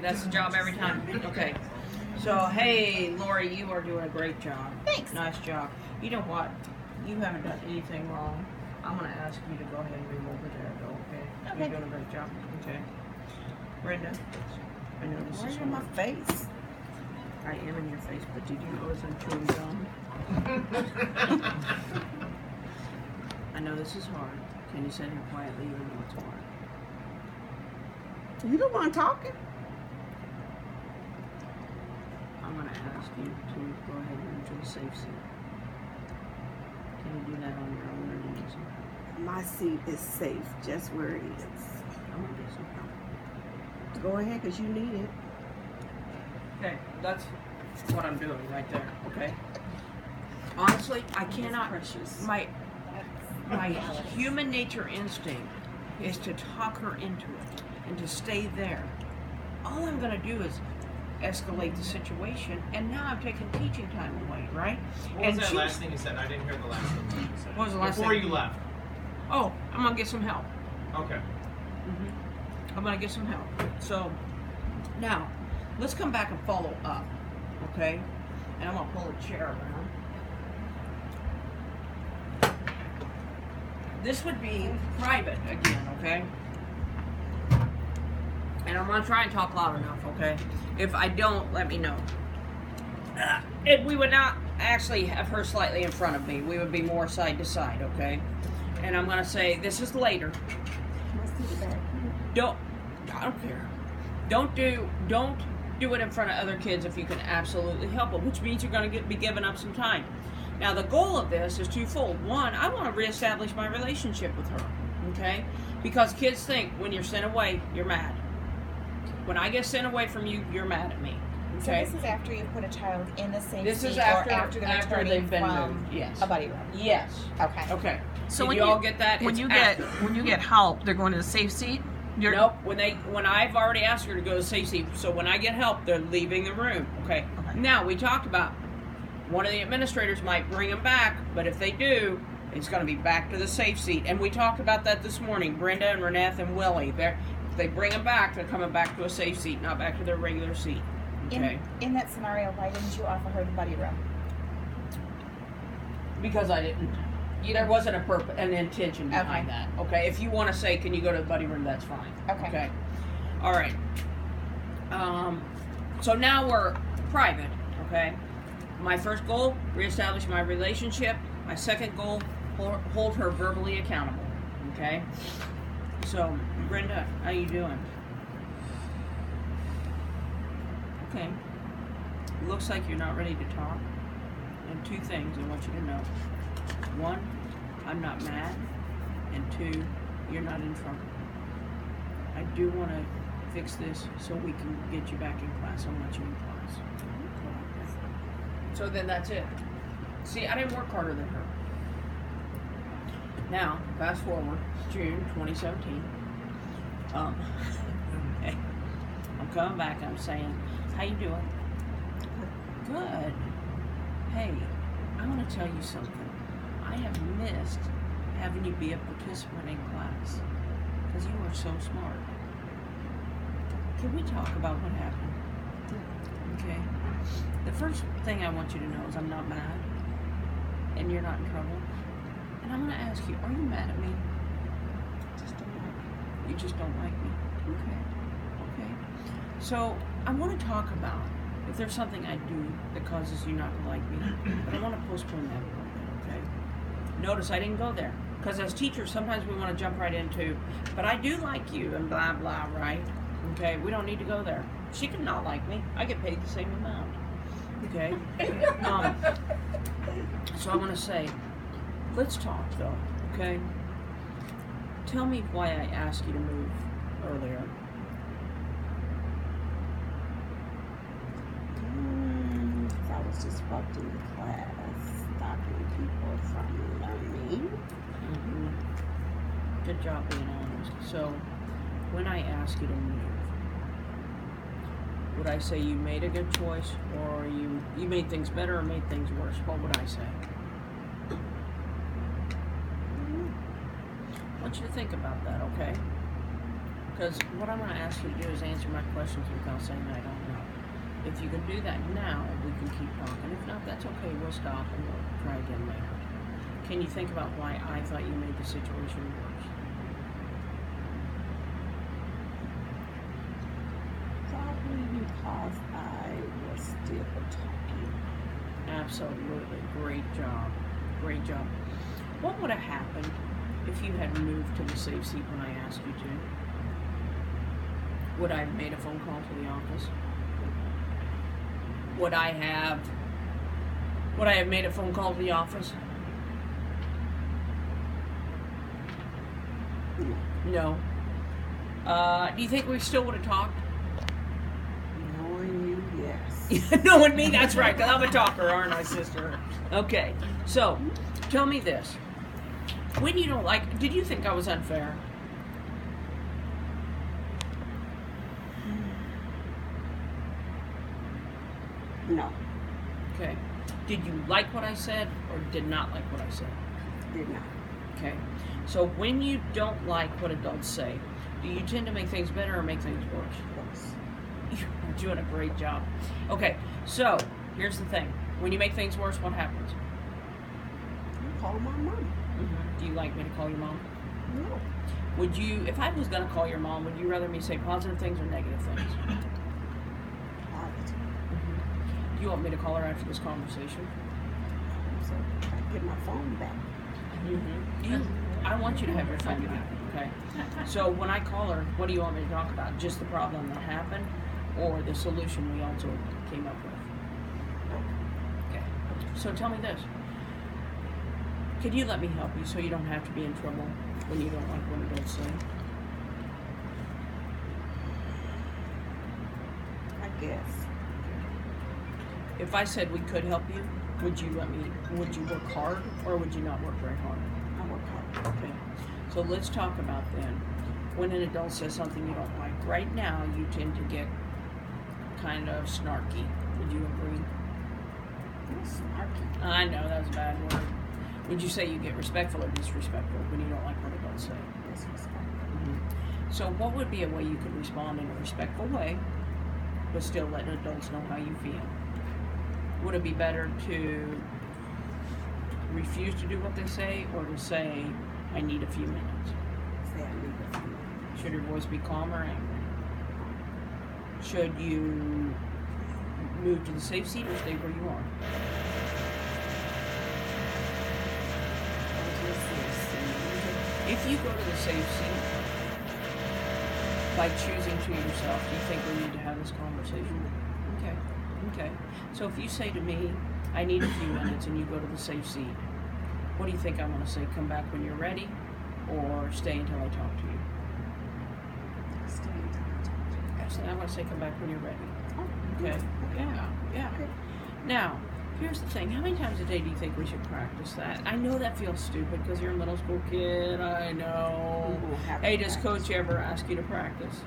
That's the job every time. Okay. So, hey, Lori, you are doing a great job. Thanks. Nice job. You know what? You haven't done anything wrong. I'm going to ask you to go ahead and move over there, though, okay? Okay. You're doing a great job. Okay. Brenda, I know this Why are is you in my hard. face? I am in your face, but did you notice I'm chewing gum? I know this is hard. Can you sit here quietly even though it's hard? You the one talking? I'm going to ask you to go ahead and enter the safe seat. Can you do that on your own or do you need some help? My seat is safe just where it is. I'm going to get some help. Go ahead, because you need it. Okay, that's what I'm doing right there, okay? Honestly, I cannot. My human nature instinct is to talk her into it and to stay there. All I'm going to do is escalate the situation, and now I'm taking teaching time away, right? What was that last thing you said? I didn't hear the last thing you said. What was the last Before thing? you left. Oh, I'm going to get some help. Okay. I'm going to get some help. So, now, let's come back and follow up, okay? And I'm going to pull a chair around. This would be private again, okay? And I'm going to try and talk loud enough, okay? If I don't, let me know. And we would not actually have her slightly in front of me. We would be more side to side, okay? And I'm going to say, this is later. I don't care. Don't do it in front of other kids if you can absolutely help it, which means you're going to be giving up some time. Now, the goal of this is twofold. One, I want to reestablish my relationship with her, okay? Because kids think when you're sent away, you're mad. When I get sent away from you, you're mad at me, okay? So this is after you put a child in the same This seat is or after they're after returning they've been from moved, yes. a buddy room? Yes. Okay. Okay. So Did when you all get that? when It's you after. get help, they're going to the safe seat. Nope. When I've already asked her to go to the safe seat, so when I get help, they're leaving the room. Okay. Now we talked about one of the administrators might bring them back, but if they do, it's going to be back to the safe seat. And we talked about that this morning. Brenda and Reneth and Willie. If they bring them back, they're coming back to a safe seat, not back to their regular seat. Okay. In that scenario, why didn't you offer her the buddy room? Because I didn't. There wasn't an intention behind that. Okay. If you want to say, can you go to the buddy room? That's fine. Okay. All right. So now we're private. Okay. My first goal: reestablish my relationship. My second goal: hold her verbally accountable. Okay. So, Brenda, how you doing? Okay. Looks like you're not ready to talk. And two things I want you to know. One, I'm not mad. And two, you're not in trouble. I do want to fix this so we can get you back in class. I want you in class. So then that's it. See, I didn't work harder than her. Now, fast forward, June 2017. I'm coming back. I'm saying, how you doing? Good. Hey, I want to tell you something. I have missed having you be a participant in class because you are so smart. Can we talk about what happened? Okay. The first thing I want you to know is I'm not mad and you're not in trouble. And I'm going to ask you, are you mad at me? You just don't like me. Okay. Okay. So I want to talk about if there's something I do that causes you not to like me, but I want to postpone that a little bit, okay? Notice I didn't go there. Because as teachers, sometimes we want to jump right into, but I do like you and blah, blah, right? Okay, we don't need to go there. She could not like me. I get paid the same amount. Okay? So I want to say, let's talk though, okay? Tell me why I asked you to move earlier. I was disrupting the class, stopping people from learning. Good job being honest. So, when I ask you to move, would I say you made a good choice, or you made things better or made things worse? What would I say? I want you to think about that, okay? Because what I'm going to ask you to do is answer my questions without saying I don't know. If you can do that now, we can keep talking. If not, that's okay. We'll stop and we'll try again later. Can you think about why I thought you made the situation worse? Probably because I was still talking. Absolutely. Great job. Great job. What would have happened if you had moved to the safe seat when I asked you to? Would I have made a phone call to the office? Would I have made a phone call to the office? No. Do you think we still would have talked? Knowing you, yes. Knowing me, that's right, because I'm a talker, aren't I, sister? Okay, so, tell me this. When you don't like, did you think I was unfair? No, Okay. Did you like what I said, or did not like what I said? did not. Okay. So when you don't like what adults say, do you tend to make things better or make things worse? Worse. You're doing a great job. Okay, so here's the thing. When you make things worse, what happens? I call my mom. Do you like me to call your mom? No. Would you, if I was going to call your mom, would you rather me say positive things or negative things? Positive. Do you want me to call her after this conversation? So I get my phone back. I want you to have your phone back, okay? So when I call her, what do you want me to talk about? Just the problem that happened or the solution we also came up with? Okay. So tell me this. Could you let me help you so you don't have to be in trouble when you don't like what adults say? I guess. If I said we could help you, would you work hard or would you not work very hard? I work hard. Okay. So let's talk about then. When an adult says something you don't like, right now you tend to get kind of snarky. Would you agree? Snarky. I know that was a bad word. Would you say you get respectful or disrespectful when you don't like what adults say? Disrespectful. So what would be a way you could respond in a respectful way, but still let adults know how you feel? Would it be better to refuse to do what they say or to say, I need a few minutes? Say I need a few minutes. Should your voice be calm or angry? Should you move to the safe seat or stay where you are? If you go to the safe seat by choosing to yourself, do you think we need to have this conversation? Okay. So if you say to me, I need a few minutes, and you go to the safe seat, what do you think I'm going to say? Come back when you're ready, or stay until I talk to you? Stay until I talk to you. Actually, I'm going to say come back when you're ready. Oh, Okay? Yeah. Okay. Now, here's the thing. How many times a day do you think we should practice that? I know that feels stupid because you're a middle school kid. I know. We won't have Hey, to does practice. Coach ever ask you to practice?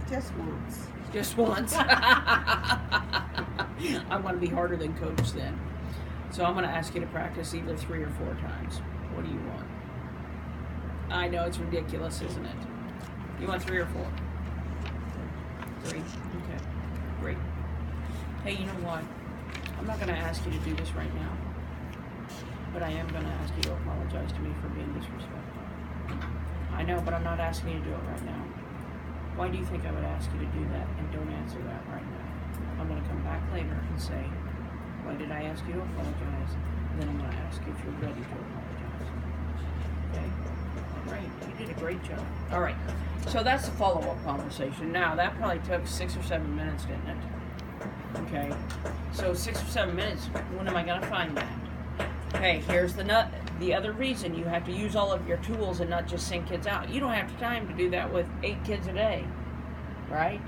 Just once. Just once. I'm going to be harder than Coach then. So I'm going to ask you to practice either 3 or 4 times. What do you want? I know it's ridiculous, isn't it? You want 3 or 4? 3. Okay. Great. Hey, you know what? I'm not going to ask you to do this right now. But I am going to ask you to apologize to me for being disrespectful. I know, but I'm not asking you to do it right now. Why do you think I would ask you to do that and don't answer that right now? I'm going to come back later and say, why did I ask you to apologize? And then I'm going to ask you if you're ready to apologize. Okay? Great. You did a great job. All right. So that's the follow-up conversation. Now, that probably took 6 or 7 minutes, didn't it? Okay. So 6 or 7 minutes, when am I going to find that? Okay, here's the other reason you have to use all of your tools and not just send kids out. You don't have time to do that with 8 kids a day, right?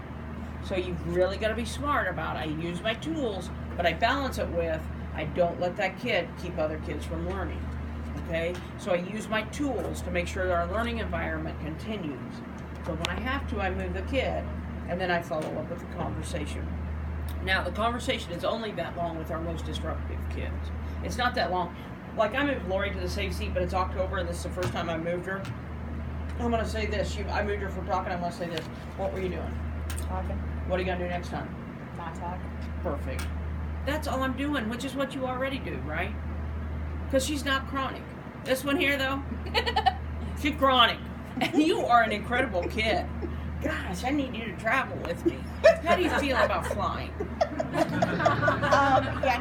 So you've really got to be smart about it. I use my tools, but I balance it with I don't let that kid keep other kids from learning, okay? So I use my tools to make sure that our learning environment continues. So when I have to, I move the kid, and then I follow up with the conversation. Now, the conversation is only that long with our most disruptive kids. It's not that long. Like, I moved Lori to the safe seat, but it's October, and this is the first time I moved her. I'm gonna say this. I moved her for talking. I'm gonna say this. What were you doing? Talking, What are you gonna do next time? not talk. Perfect. That's all I'm doing, which is what you already do, right? Because she's not chronic. This one here, though, she's chronic. And you are an incredible kid. Gosh, I need you to travel with me. How do you feel about flying? Yeah,